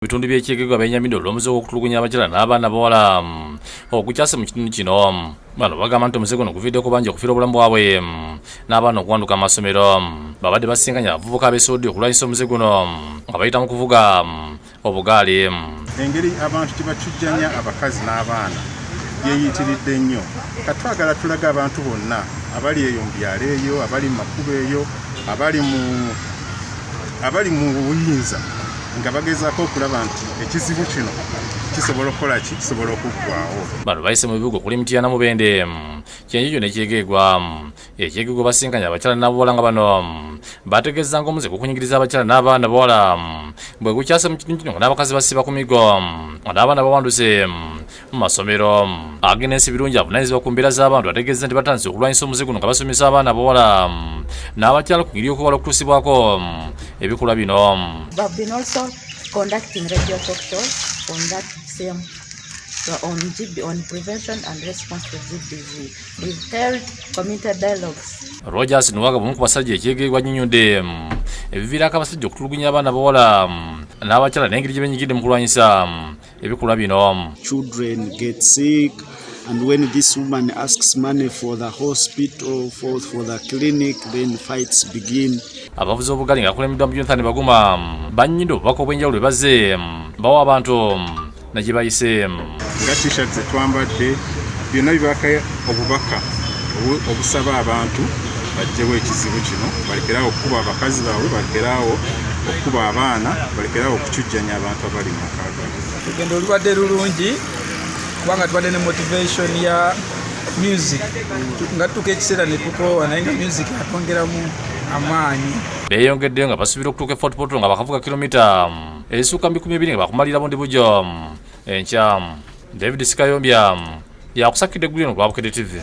Bitundu by'ekigezo Benyamindo olw'omuze gw'okutulugunya abakyala n'abaana bawala okukyasa mu kitundu kino bano bagamba nti omuze guno guviiddeko bangi okufiira obulamu bwabwe n'abaana okuwanduka amasomero babadde basinkanya abavubuka ab'esoodi okulwanyisa omuze guno nga bayita mu kuvuga obugaali. Engeri abantu gye batujjanya abakazi n'abaana yeeyitiridde nnyo. Katwagala tulaga abantu bonna abali eyo mu byalo eyo, abali mu makubo eyo, abali mu buyinza nga bagezaako okulaba nti ekizibu kino kisobola okukola ki, kisobola okuggwaawo. Bano bayise mu bibuga okuli Mutya na Mubende kyenjijjo ne kyegegwa ekyegegwa basinkanya abakyala n'abawala nga bano bategeeza ng'omuze gukunyigiriza abakyala n'abaana bawala bwe gukyasa mu kitundu kino nga n'abakazi basiba ku migo nga n'abaana bawanduse mu masomero. Agnes Birungi avunaanyizibwa ku mbeera z'abantu ategeeza nti batandise okulwanyisa omuze guno nga basomesa abaana bawala n'abakyala ku ngeri y'okuwala okutuusibwako ebikolwa bino. We've been also conducting radio talk shows on that same on prevention and response to GBV. We've held community dialogues. Rogers Nwaga bumu ku basajja ekyegegwa nnyonnyonde ebiviirako abasajja okutulugunya abaana bawala n'abakyala n'engeri gye benyigidde mu kulwanyisa ebikolwa bino. Children get sick, and when this woman asks money for the hospital, for the clinic, then fights begin. Abavuzi obugali nga kulemiddwa mu Jonathan Baguma bannyidde obubaka obw'enjawulo bazze bawa abantu na gye bayise. Nga t-shirt ze twambadde byonna bibaka obubaka obusaba abantu bajjewo ekizibu kino, balekeraawo okukuba abakazi baabwe, balekeraawo okukuba abaana, balekeraawo okucujjanya abantu abali mu maka. Olugendo olubadde lulungi kubanga tubadde ne motivation ya music nga tutuuka ekiseera ne tukoowa naye nga music atwongeramu amaanyi. Beeyongeddeyo nga basuubira okutuuka e Fort Portal nga bakavuga kilomita ezisukka 200 nga bakumalira bundi bujjo enkya. David Sikayombya yakusakidde eggulire lwa Bukedde TV.